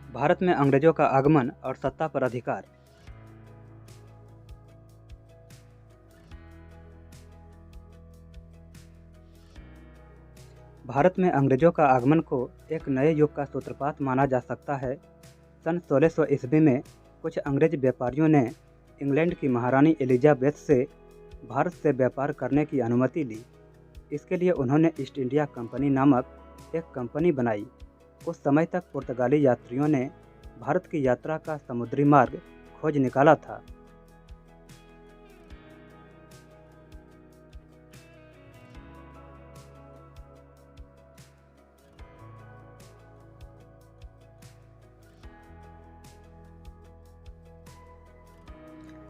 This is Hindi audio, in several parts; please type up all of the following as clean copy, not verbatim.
भारत में अंग्रेजों का आगमन और सत्ता पर अधिकार। भारत में अंग्रेजों का आगमन को एक नए युग का सूत्रपात माना जा सकता है। सन 1600 ईस्वी में कुछ अंग्रेज व्यापारियों ने इंग्लैंड की महारानी एलिजाबेथ से भारत से व्यापार करने की अनुमति ली। इसके लिए उन्होंने ईस्ट इंडिया कंपनी नामक एक कंपनी बनाई। उस समय तक पुर्तगाली यात्रियों ने भारत की यात्रा का समुद्री मार्ग खोज निकाला था।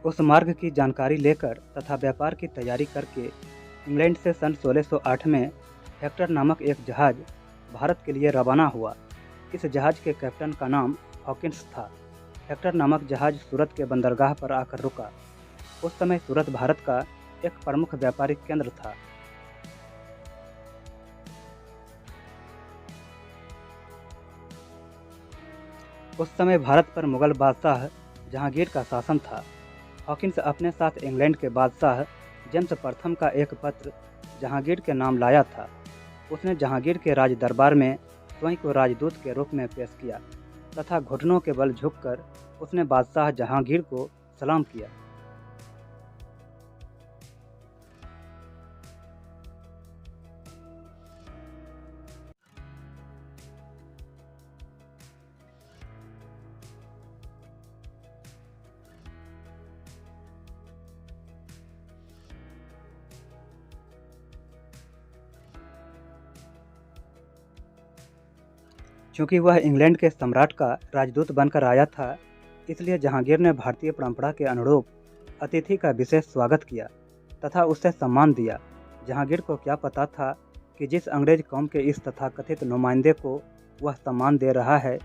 उस मार्ग की जानकारी लेकर तथा व्यापार की तैयारी करके इंग्लैंड से सन 1608 में हेक्टर नामक एक जहाज़ भारत के लिए रवाना हुआ। इस जहाज़ के कैप्टन का नाम हॉकिंस था। हेक्टर नामक जहाज़ सूरत के बंदरगाह पर आकर रुका। उस समय सूरत भारत का एक प्रमुख व्यापारिक केंद्र था। उस समय भारत पर मुगल बादशाह जहांगीर का शासन था। हॉकिंस अपने साथ इंग्लैंड के बादशाह जेम्स प्रथम का एक पत्र जहांगीर के नाम लाया था। उसने जहांगीर के राज दरबार में स्वयं को राजदूत के रूप में पेश किया तथा घुटनों के बल झुककर उसने बादशाह जहांगीर को सलाम किया। चूँकि वह इंग्लैंड के सम्राट का राजदूत बनकर आया था, इसलिए जहांगीर ने भारतीय परंपरा के अनुरूप अतिथि का विशेष स्वागत किया तथा उससे सम्मान दिया। जहांगीर को क्या पता था कि जिस अंग्रेज कौम के इस तथाकथित नुमाइंदे को वह सम्मान दे रहा है,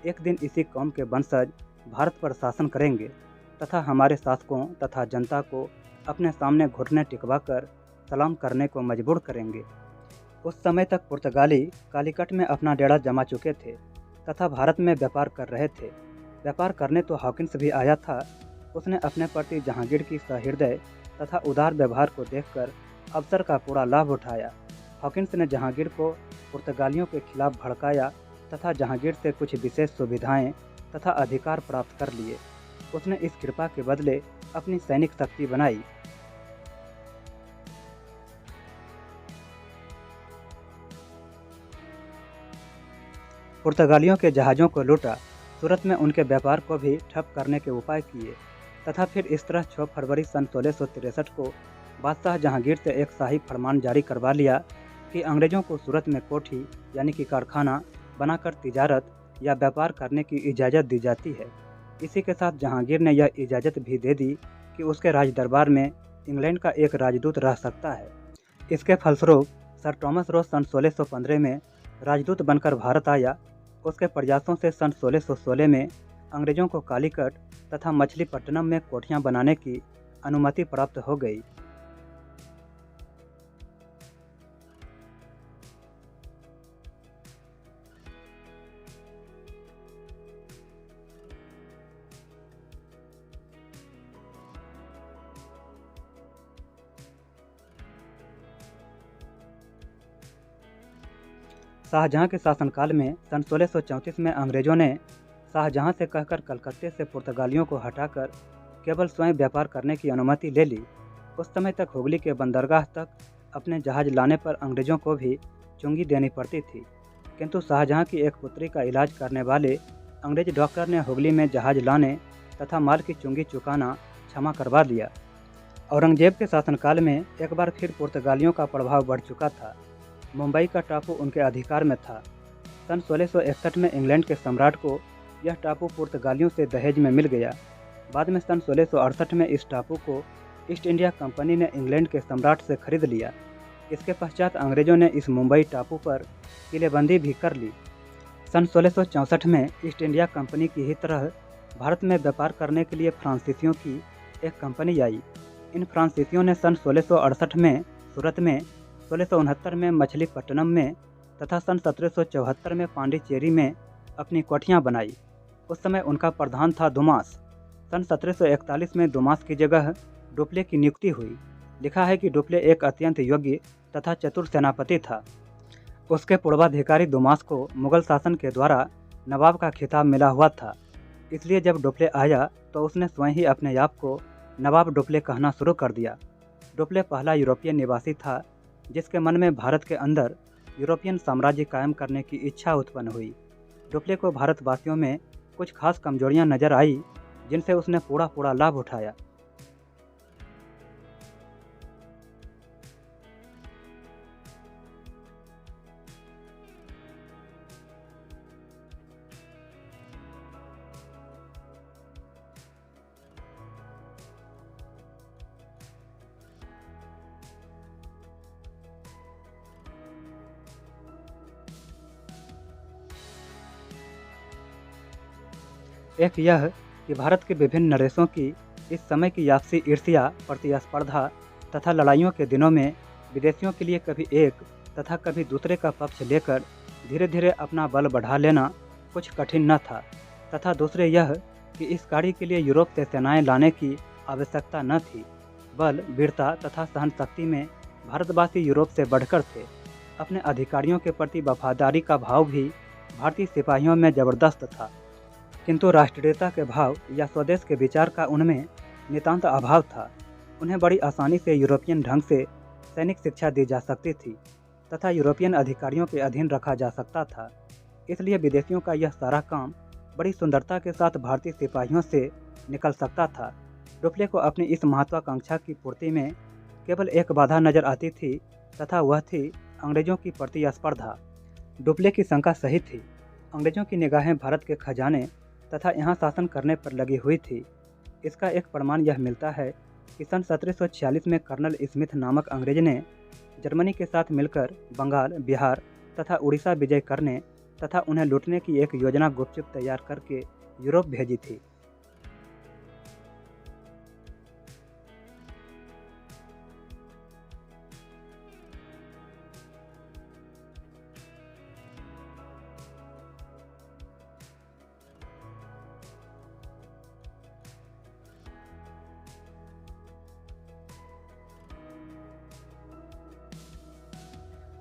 एक दिन इसी कौम के वंशज भारत पर शासन करेंगे तथा हमारे शासकों तथा जनता को अपने सामने घुटने टिकवाकर सलाम करने को मजबूर करेंगे। उस समय तक पुर्तगाली कालीकट में अपना डेरा जमा चुके थे तथा भारत में व्यापार कर रहे थे। व्यापार करने तो हॉकिंस भी आया था। उसने अपने प्रति जहांगीर की सहृदय तथा उदार व्यवहार को देखकर अवसर का पूरा लाभ उठाया। हॉकिंस ने जहांगीर को पुर्तगालियों के खिलाफ भड़काया तथा जहांगीर से कुछ विशेष सुविधाएं तथा अधिकार प्राप्त कर लिए। उसने इस कृपा के बदले अपनी सैनिक शक्ति बनाई। पुर्तगालियों के जहाज़ों को लूटा, सूरत में उनके व्यापार को भी ठप करने के उपाय किए तथा फिर इस तरह 6 फरवरी सन 1663 को बादशाह जहांगीर से एक शाही फरमान जारी करवा लिया कि अंग्रेजों को सूरत में कोठी यानी कि कारखाना बनाकर तिजारत या व्यापार करने की इजाज़त दी जाती है। इसी के साथ जहांगीर ने यह इजाज़त भी दे दी कि उसके राज दरबार में इंग्लैंड का एक राजदूत रह सकता है। इसके फलस्वरूप सर टॉमस रोज सन 1615 में राजदूत बनकर भारत आया। उसके प्रयासों से सन 1616 में अंग्रेजों को कालीकट तथा मछलीपट्टनम में कोठियां बनाने की अनुमति प्राप्त हो गई। शाहजहां के शासनकाल में सन 1634 में अंग्रेजों ने शाहजहां से कहकर कलकत्ते से पुर्तगालियों को हटाकर केवल स्वयं व्यापार करने की अनुमति ले ली। उस समय तक हुगली के बंदरगाह तक अपने जहाज लाने पर अंग्रेजों को भी चुंगी देनी पड़ती थी, किंतु शाहजहां की एक पुत्री का इलाज करने वाले अंग्रेज डॉक्टर ने हुगली में जहाज लाने तथा माल की चुंगी चुकाना क्षमा करवा दिया। औरंगजेब के शासनकाल में एक बार फिर पुर्तगालियों का प्रभाव बढ़ चुका था। मुंबई का टापू उनके अधिकार में था। सन 1661 में इंग्लैंड के सम्राट को यह टापू पुर्तगालियों से दहेज में मिल गया। बाद में सन 1668 में इस टापू को ईस्ट इंडिया कंपनी ने इंग्लैंड के सम्राट से खरीद लिया। इसके पश्चात अंग्रेजों ने इस मुंबई टापू पर किलेबंदी भी कर ली। सन 1664 में ईस्ट इंडिया कंपनी की ही तरह भारत में व्यापार करने के लिए फ्रांसीसियों की एक कंपनी आई। इन फ्रांसीसियों ने सन 1668 में सूरत में, 1669 में मछलीपट्टनम में तथा सन 1774 में पांडिचेरी में अपनी कोठियाँ बनाई। उस समय उनका प्रधान था दुमास। सन 1741 में दुमास की जगह डुप्ले की नियुक्ति हुई। लिखा है कि डुप्ले एक अत्यंत योग्य तथा चतुर सेनापति था। उसके पूर्वाधिकारी दुमास को मुगल शासन के द्वारा नवाब का खिताब मिला हुआ था, इसलिए जब डुप्ले आया तो उसने स्वयं ही अपने आप को नवाब डुप्ले कहना शुरू कर दिया। डुप्ले पहला यूरोपीय निवासी था जिसके मन में भारत के अंदर यूरोपियन साम्राज्य कायम करने की इच्छा उत्पन्न हुई। डुप्ले को भारतवासियों में कुछ खास कमजोरियां नजर आई जिनसे उसने पूरा लाभ उठाया। एक यह कि भारत के विभिन्न नरेशों की इस समय की आपसी ईर्ष्या, प्रतिस्पर्धा तथा लड़ाइयों के दिनों में विदेशियों के लिए कभी एक तथा कभी दूसरे का पक्ष लेकर धीरे धीरे अपना बल बढ़ा लेना कुछ कठिन न था, तथा दूसरे यह कि इस कार्य के लिए यूरोप से सेनाएं लाने की आवश्यकता न थी। बल, वीरता तथा सहन शक्ति में भारतवासी यूरोप से बढ़कर थे। अपने अधिकारियों के प्रति वफादारी का भाव भी भारतीय सिपाहियों में जबरदस्त था, किंतु राष्ट्रीयता के भाव या स्वदेश के विचार का उनमें नितांत अभाव था। उन्हें बड़ी आसानी से यूरोपियन ढंग से सैनिक शिक्षा दी जा सकती थी तथा यूरोपियन अधिकारियों के अधीन रखा जा सकता था। इसलिए विदेशियों का यह सारा काम बड़ी सुंदरता के साथ भारतीय सिपाहियों से निकल सकता था। डुप्ले को अपनी इस महत्वाकांक्षा की पूर्ति में केवल एक बाधा नजर आती थी तथा वह थी अंग्रेजों की प्रतिस्पर्धा। डुप्ले की शंका सही थी। अंग्रेजों की निगाहें भारत के खजाने तथा यहाँ शासन करने पर लगी हुई थी। इसका एक प्रमाण यह मिलता है कि सन 1746 में कर्नल स्मिथ नामक अंग्रेज ने जर्मनी के साथ मिलकर बंगाल, बिहार तथा उड़ीसा विजय करने तथा उन्हें लूटने की एक योजना गुपचुप तैयार करके यूरोप भेजी थी।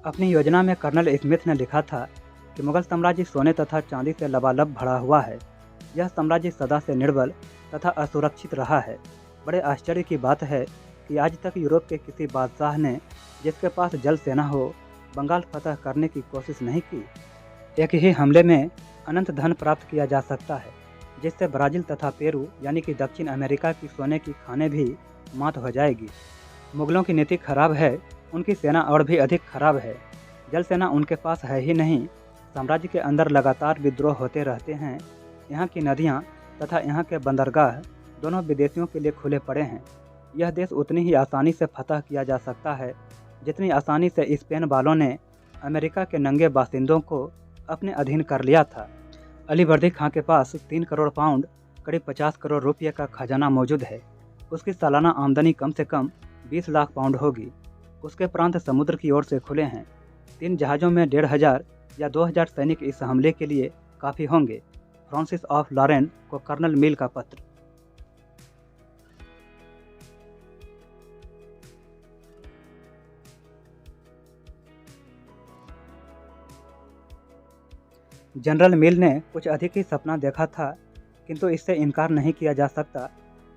अपनी योजना में कर्नल स्मिथ ने लिखा था कि मुगल साम्राज्य सोने तथा चांदी से लबालब भरा हुआ है। यह साम्राज्य सदा से निर्बल तथा असुरक्षित रहा है। बड़े आश्चर्य की बात है कि आज तक यूरोप के किसी बादशाह ने जिसके पास जल सेना हो बंगाल फतह करने की कोशिश नहीं की। एक ही हमले में अनंत धन प्राप्त किया जा सकता है, जिससे ब्राज़ील तथा पेरू यानी कि दक्षिण अमेरिका की सोने की खानें भी मात हो जाएगी। मुगलों की नीति खराब है, उनकी सेना और भी अधिक खराब है। जल सेना उनके पास है ही नहीं। साम्राज्य के अंदर लगातार विद्रोह होते रहते हैं। यहाँ की नदियाँ तथा यहाँ के बंदरगाह दोनों विदेशियों के लिए खुले पड़े हैं। यह देश उतनी ही आसानी से फतह किया जा सकता है जितनी आसानी से स्पेन वालों ने अमेरिका के नंगे बासिंदों को अपने अधीन कर लिया था। अलीवर्दी खां के पास 3 करोड़ पाउंड करीब 50 करोड़ रुपये का खजाना मौजूद है। उसकी सालाना आमदनी कम से कम 20 लाख पाउंड होगी। उसके प्रांत समुद्र की ओर से खुले हैं। 3 जहाज़ों में 1500 या 2000 सैनिक इस हमले के लिए काफ़ी होंगे। फ्रांसिस ऑफ लॉरेन को कर्नल मिल का पत्र। जनरल मिल ने कुछ अधिक ही सपना देखा था, किंतु इससे इनकार नहीं किया जा सकता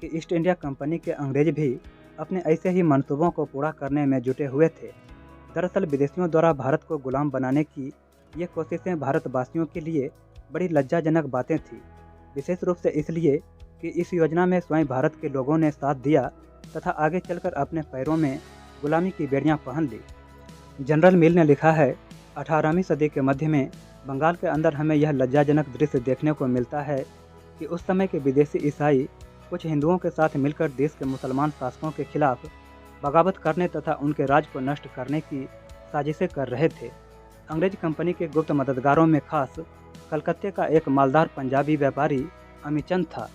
कि ईस्ट इंडिया कंपनी के अंग्रेज भी अपने ऐसे ही मंसूबों को पूरा करने में जुटे हुए थे। दरअसल विदेशियों द्वारा भारत को गुलाम बनाने की ये कोशिशें भारतवासियों के लिए बड़ी लज्जाजनक बातें थीं, विशेष रूप से इसलिए कि इस योजना में स्वयं भारत के लोगों ने साथ दिया तथा आगे चलकर अपने पैरों में गुलामी की बेड़ियां पहन ली। जनरल मिल ने लिखा है, 18वीं सदी के मध्य में बंगाल के अंदर हमें यह लज्जाजनक दृश्य देखने को मिलता है कि उस समय के विदेशी ईसाई कुछ हिंदुओं के साथ मिलकर देश के मुसलमान शासकों के खिलाफ बगावत करने तथा उनके राज को नष्ट करने की साजिशें कर रहे थे। अंग्रेज कंपनी के गुप्त मददगारों में खास कलकत्ते का एक मालदार पंजाबी व्यापारी अमीचंद था।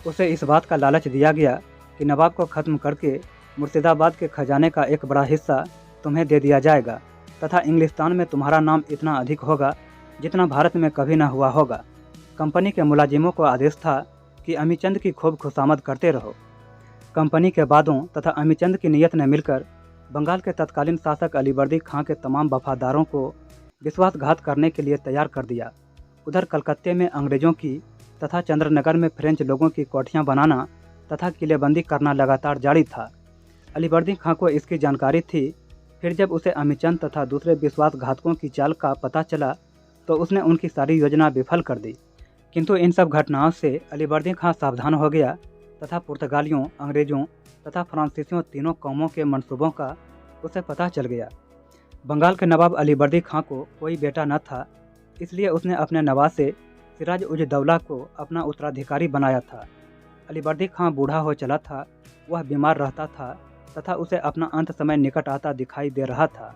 उसे इस बात का लालच दिया गया कि नवाब को ख़त्म करके मुर्शिदाबाद के खजाने का एक बड़ा हिस्सा तुम्हें दे दिया जाएगा तथा इंग्लिस्तान में तुम्हारा नाम इतना अधिक होगा जितना भारत में कभी न हुआ होगा। कंपनी के मुलाजिमों को आदेश था कि अमीचंद की खूब खुशामद करते रहो। कंपनी के बादों तथा अमीचंद की नीयत ने मिलकर बंगाल के तत्कालीन शासक अलीवर्दी खां के तमाम वफादारों को विश्वासघात करने के लिए तैयार कर दिया। उधर कलकत्ते में अंग्रेजों की तथा चंद्रनगर में फ्रेंच लोगों की कोठियां बनाना तथा किलेबंदी करना लगातार जारी था। अलीवर्दी खां को इसकी जानकारी थी। फिर जब उसे अमीचंद तथा दूसरे विश्वासघातकों की चाल का पता चला तो उसने उनकी सारी योजना विफल कर दी। किंतु इन सब घटनाओं से अलीवर्दी खां सावधान हो गया तथा पुर्तगालियों, अंग्रेजों तथा फ्रांसीसियों तीनों कौमों के मंसूबों का उसे पता चल गया। बंगाल के नवाब अलीवर्दी खां को कोई बेटा न था, इसलिए उसने अपने नवासे सिराज उज दौला को अपना उत्तराधिकारी बनाया था। अलीवर्दी खां बूढ़ा हो चला था, वह बीमार रहता था तथा उसे अपना अंत समय निकट आता दिखाई दे रहा था।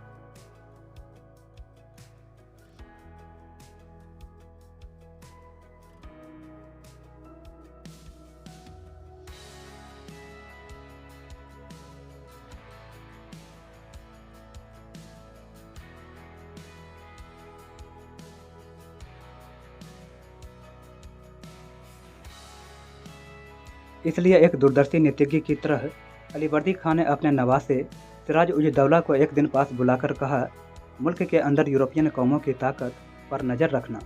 इसलिए एक दूरदर्शी नीतिज्ञ की तरह अलीवर्दी खां ने अपने नवासे सिराज उज दौला को एक दिन पास बुलाकर कहा, मुल्क के अंदर यूरोपियन कौमों की ताकत पर नज़र रखना।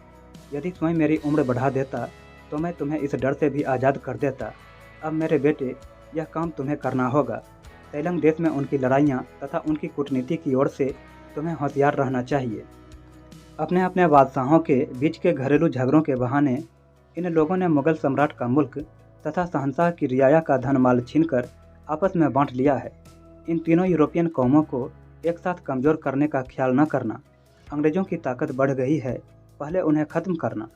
यदि स्वयं मेरी उम्र बढ़ा देता तो मैं तुम्हें इस डर से भी आज़ाद कर देता। अब मेरे बेटे, यह काम तुम्हें करना होगा। तेलंग देश में उनकी लड़ाइयाँ तथा उनकी कूटनीति की ओर से तुम्हें होशियार रहना चाहिए। अपने अपने बादशाहों के बीच के घरेलू झगड़ों के बहाने इन लोगों ने मुगल सम्राट का मुल्क तथा शहंशाह की रियाया का धन माल छीनकर आपस में बांट लिया है। इन तीनों यूरोपियन कौमों को एक साथ कमज़ोर करने का ख्याल न करना। अंग्रेज़ों की ताकत बढ़ गई है, पहले उन्हें ख़त्म करना।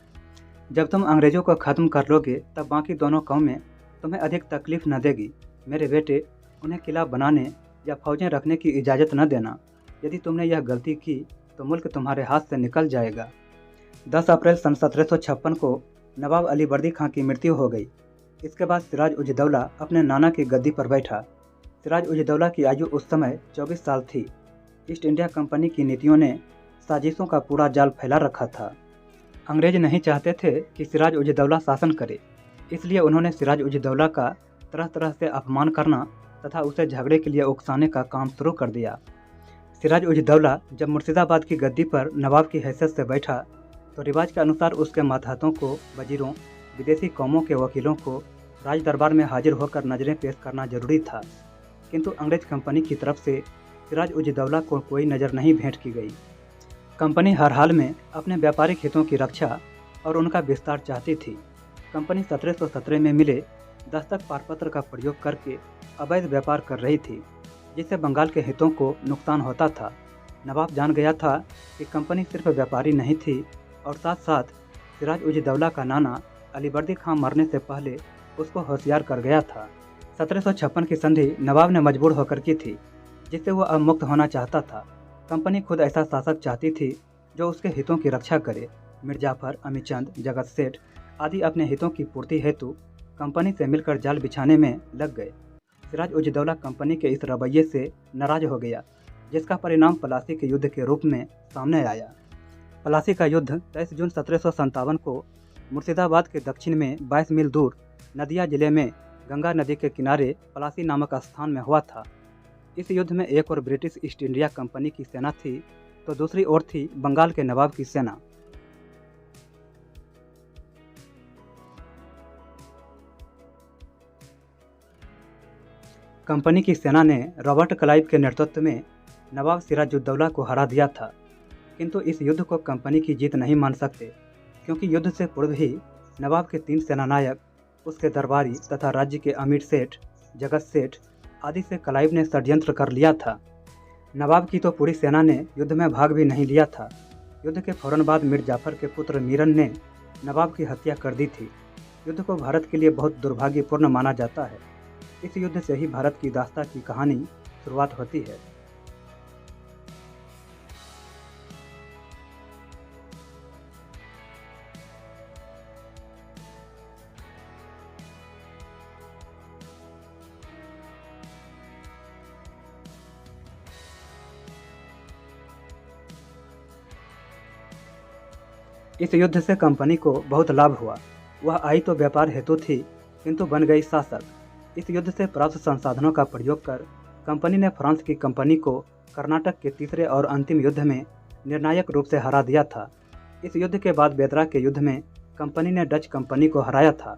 जब तुम अंग्रेज़ों को ख़त्म कर लोगे तब बाकी दोनों कौमें तुम्हें अधिक तकलीफ़ न देगी। मेरे बेटे, उन्हें किला बनाने या फौजें रखने की इजाज़त न देना। यदि तुमने यह गलती की तो मुल्क तुम्हारे हाथ से निकल जाएगा। 10 अप्रैल सन 1756 को नवाब अलीवर्दी खां की मृत्यु हो गई। इसके बाद सिराज उज दौला अपने नाना की गद्दी पर बैठा। सिराज उज दौला की आयु उस समय 24 साल थी। ईस्ट इंडिया कंपनी की नीतियों ने साजिशों का पूरा जाल फैला रखा था। अंग्रेज नहीं चाहते थे कि सिराज उज दौला शासन करे, इसलिए उन्होंने सिराज उज दौला का तरह तरह से अपमान करना तथा उसे झगड़े के लिए उकसाने का काम शुरू कर दिया। सिराज उज दौला जब मुर्शिदाबाद की गद्दी पर नवाब की हैसियत से बैठा तो रिवाज के अनुसार उसके मातहतों को, वजीरों, विदेशी कौमों के वकीलों को राज दरबार में हाजिर होकर नजरें पेश करना जरूरी था। किंतु अंग्रेज कंपनी की तरफ से सिराज उज दौला को कोई नज़र नहीं भेंट की गई। कंपनी हर हाल में अपने व्यापारिक हितों की रक्षा और उनका विस्तार चाहती थी। कंपनी 1717 में मिले दस्तक पारपत्र का प्रयोग करके अवैध व्यापार कर रही थी, जिससे बंगाल के हितों को नुकसान होता था। नवाब जान गया था कि कंपनी सिर्फ व्यापारी नहीं थी और साथ साथ सिराज उज दौला का नाना अलीवर्दी खां मरने से पहले उसको होशियार कर गया था। 1756 की संधि नवाब ने मजबूर होकर की थी, जिससे वो अब मुक्त होना चाहता था। कंपनी खुद ऐसा शासक चाहती थी जो उसके हितों की रक्षा करे। मिर्जाफर, अमीचंद, जगत सेठ आदि अपने हितों की पूर्ति हेतु कंपनी से मिलकर जाल बिछाने में लग गए। सिराज उज दौला कंपनी के इस रवैये से नाराज हो गया, जिसका परिणाम प्लासी के युद्ध के रूप में सामने आया। प्लासी का युद्ध 23 जून 1757 को मुर्शिदाबाद के दक्षिण में 22 मील दूर नदिया जिले में गंगा नदी के किनारे प्लासी नामक स्थान में हुआ था। इस युद्ध में एक ओर ब्रिटिश ईस्ट इंडिया कंपनी की सेना थी तो दूसरी ओर थी बंगाल के नवाब की सेना। कंपनी की सेना ने रॉबर्ट क्लाइव के नेतृत्व में नवाब सिराजुद्दौला को हरा दिया था, किंतु इस युद्ध को कंपनी की जीत नहीं मान सकते, क्योंकि युद्ध से पूर्व ही नवाब के 3 सेनानायक, उसके दरबारी तथा राज्य के अमीर सेठ, जगत सेठ आदि से क्लाइव ने षड्यंत्र कर लिया था। नवाब की तो पूरी सेना ने युद्ध में भाग भी नहीं लिया था। युद्ध के फौरन बाद मीर जाफर के पुत्र मीरन ने नवाब की हत्या कर दी थी। युद्ध को भारत के लिए बहुत दुर्भाग्यपूर्ण माना जाता है। इस युद्ध से ही भारत की दास्ता की कहानी शुरुआत होती है। इस युद्ध से कंपनी को बहुत लाभ हुआ। वह आई तो व्यापार हेतु थी, किंतु बन गई शासक। इस युद्ध से प्राप्त संसाधनों का प्रयोग कर कंपनी ने फ्रांस की कंपनी को कर्नाटक के तीसरे और अंतिम युद्ध में निर्णायक रूप से हरा दिया था। इस युद्ध के बाद बेदरा के युद्ध में कंपनी ने डच कंपनी को हराया था।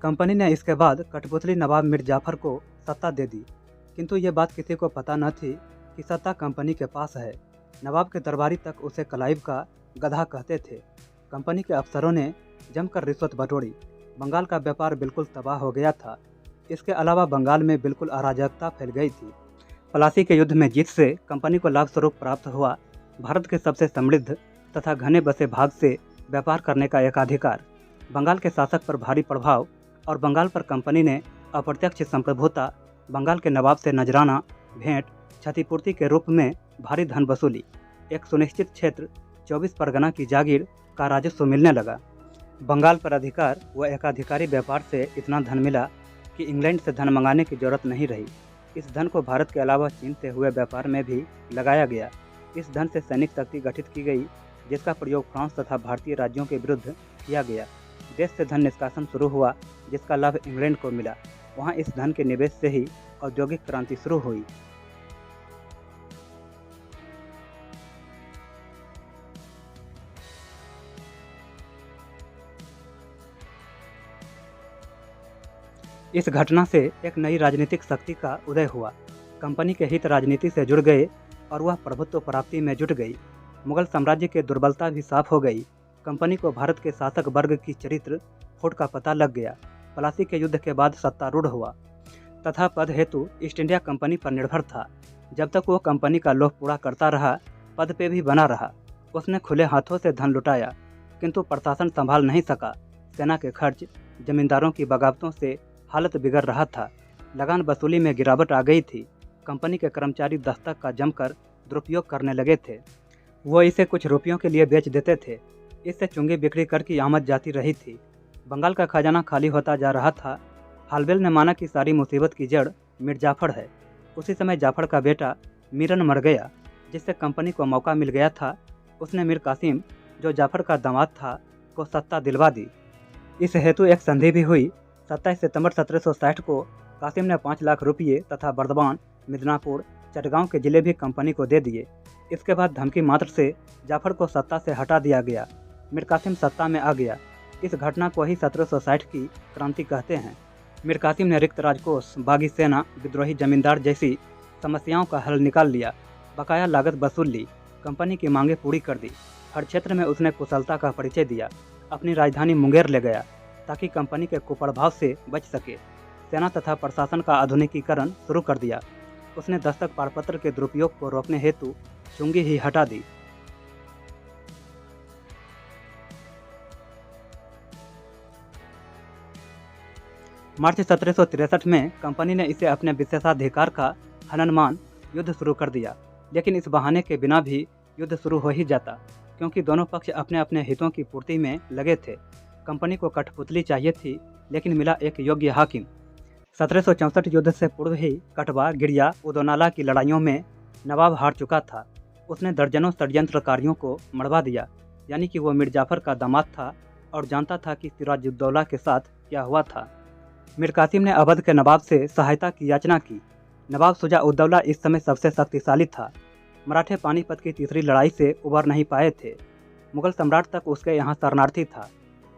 कंपनी ने इसके बाद कठपुतली नवाब मीर जाफर को सत्ता दे दी, किंतु ये बात किसी को पता न थी कि सत्ता कंपनी के पास है। नवाब के दरबारी तक उसे कलाइव का गधा कहते थे। कंपनी के अफसरों ने जमकर रिश्वत बटोरी। बंगाल का व्यापार बिल्कुल तबाह हो गया था। इसके अलावा बंगाल में बिल्कुल अराजकता फैल गई थी। प्लासी के युद्ध में जीत से कंपनी को लाभ स्वरूप प्राप्त हुआ भारत के सबसे समृद्ध तथा घने बसे भाग से व्यापार करने का एकाधिकार, बंगाल के शासक पर भारी प्रभाव और बंगाल पर कंपनी ने अप्रत्यक्ष संप्रभुता, बंगाल के नवाब से नजराना, भेंट, क्षतिपूर्ति के रूप में भारी धन वसूली, एक सुनिश्चित क्षेत्र 24 परगना की जागीर का राजस्व मिलने लगा। बंगाल पर अधिकार व एकाधिकारी व्यापार से इतना धन मिला कि इंग्लैंड से धन मंगाने की जरूरत नहीं रही। इस धन को भारत के अलावा चीन से हुए व्यापार में भी लगाया गया। इस धन से सैनिक शक्ति गठित की गई, जिसका प्रयोग फ्रांस तथा भारतीय राज्यों के विरुद्ध किया गया। देश से धन निष्कासन शुरू हुआ, जिसका लाभ इंग्लैंड को मिला। वहां इस धन के निवेश से ही औद्योगिक क्रांति शुरू हुई। इस घटना से एक नई राजनीतिक शक्ति का उदय हुआ। कंपनी के हित राजनीति से जुड़ गए और वह प्रभुत्व प्राप्ति में जुट गई। मुगल साम्राज्य की दुर्बलता भी साफ हो गई। कंपनी को भारत के शासक वर्ग की चरित्र खोट का पता लग गया। प्लासी के युद्ध के बाद सत्तारूढ़ हुआ तथा पद हेतु ईस्ट इंडिया कंपनी पर निर्भर था। जब तक वो कंपनी का लोभ पूरा करता रहा, पद पे भी बना रहा। उसने खुले हाथों से धन लुटाया, किंतु प्रशासन संभाल नहीं सका। सेना के खर्च, जमींदारों की बगावतों से हालत बिगड़ रहा था। लगान वसूली में गिरावट आ गई थी। कंपनी के कर्मचारी दस्तक का जमकर दुरुपयोग करने लगे थे। वो इसे कुछ रुपयों के लिए बेच देते थे। इससे चुंगी बिक्री कर की आमद जाती रही थी। बंगाल का खजाना खाली होता जा रहा था। हालबेल ने माना कि सारी मुसीबत की जड़ मीर जाफर है। उसी समय जाफर का बेटा मीरन मर गया, जिससे कंपनी को मौका मिल गया था। उसने मीर कासिम, जो जाफर का दामाद था, को सत्ता दिलवा दी। इस हेतु एक संधि भी हुई। 27 सितंबर 1760 को कासिम ने 5 लाख रुपये तथा बर्दवान, मिदनापुर, चटगांव के जिले भी कंपनी को दे दिए। इसके बाद धमकी मात्र से जाफर को सत्ता से हटा दिया गया। मीर कासिम सत्ता में आ गया। इस घटना को ही 1760 की क्रांति कहते हैं। मीर कासिम ने रिक्त राजकोष, बागी सेना, विद्रोही जमींदार जैसी समस्याओं का हल निकाल लिया। बकाया लागत वसूल ली। कंपनी की मांगें पूरी कर दी। हर क्षेत्र में उसने कुशलता का परिचय दिया। अपनी राजधानी मुंगेर ले गया ताकि कंपनी के कुप्रभाव से बच सके। सेना तथा प्रशासन का आधुनिकीकरण शुरू कर दिया। उसने दस्तक पारपत्र के दुरुपयोग को रोकने हेतु चुंगी ही हटा दी। मार्च 1763 में कंपनी ने इसे अपने विशेषाधिकार का हनन मान युद्ध शुरू कर दिया। लेकिन इस बहाने के बिना भी युद्ध शुरू हो ही जाता, क्योंकि दोनों पक्ष अपने अपने हितों की पूर्ति में लगे थे। कंपनी को कठपुतली चाहिए थी, लेकिन मिला एक योग्य हाकिम। 1764 युद्ध से पूर्व ही कटवा, गिरिया, उदोनाला की लड़ाइयों में नवाब हार चुका था। उसने दर्जनों षड्यंत्रकारियों को मरवा दिया, यानी कि वो मीर जाफर का दामाद था और जानता था कि सिराजुद्दौला के साथ क्या हुआ था। मीर कासिम ने अवध के नवाब से सहायता की याचना की। नवाब शुजा-उद-दौला इस समय सबसे शक्तिशाली था। मराठे पानीपत की तीसरी लड़ाई से उबर नहीं पाए थे। मुगल सम्राट तक उसके यहाँ शरणार्थी था।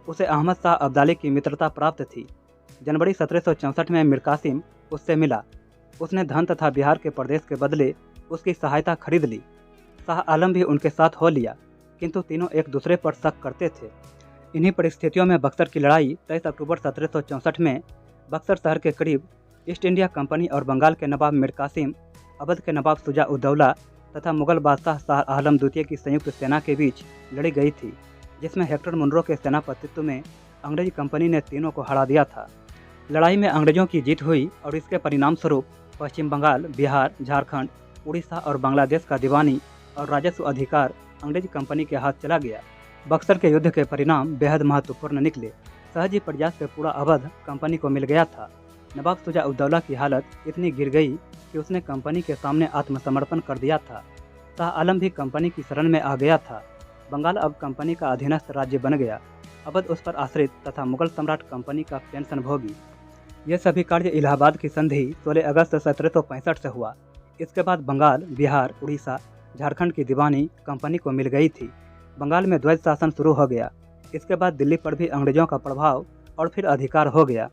उसे अहमद शाह अब्दाली की मित्रता प्राप्त थी। जनवरी 1764 में मीर कासिम उससे मिला। उसने धन तथा बिहार के प्रदेश के बदले उसकी सहायता खरीद ली। शाह आलम भी उनके साथ हो लिया, किंतु तीनों एक दूसरे पर शक करते थे। इन्हीं परिस्थितियों में बक्सर की लड़ाई 23 अक्टूबर 1764 में बक्सर शहर के करीब ईस्ट इंडिया कंपनी और बंगाल के नवाब मीर कासिम, अवध के नवाब शुजा-उद-दौला तथा मुगल बादशाह शाह आलम द्वितीय की संयुक्त सेना के बीच लड़ी गई थी, जिसमें हेक्टर मुनरो के सेनापतित्व में अंग्रेजी कंपनी ने तीनों को हरा दिया था। लड़ाई में अंग्रेजों की जीत हुई और इसके परिणाम स्वरूप पश्चिम बंगाल, बिहार, झारखंड, उड़ीसा और बांग्लादेश का दीवानी और राजस्व अधिकार अंग्रेज कंपनी के हाथ चला गया। बक्सर के युद्ध के परिणाम बेहद महत्वपूर्ण निकले। सहजी प्रयास से पूरा अवध कंपनी को मिल गया था। नवाब शुजा-उद-दौला की हालत इतनी गिर गई कि उसने कंपनी के सामने आत्मसमर्पण कर दिया था। शाह आलम भी कंपनी की शरण में आ गया था। बंगाल अब कंपनी का अधीनस्थ राज्य बन गया। अवध उस पर आश्रित तथा मुगल सम्राट कंपनी का पेंशन भोगी। ये सभी कार्य इलाहाबाद की संधि 16 अगस्त 1765 से हुआ। इसके बाद बंगाल, बिहार, उड़ीसा, झारखंड की दीवानी कंपनी को मिल गई थी। बंगाल में द्वैध शासन शुरू हो गया। इसके बाद दिल्ली पर भी अंग्रेजों का प्रभाव और फिर अधिकार हो गया।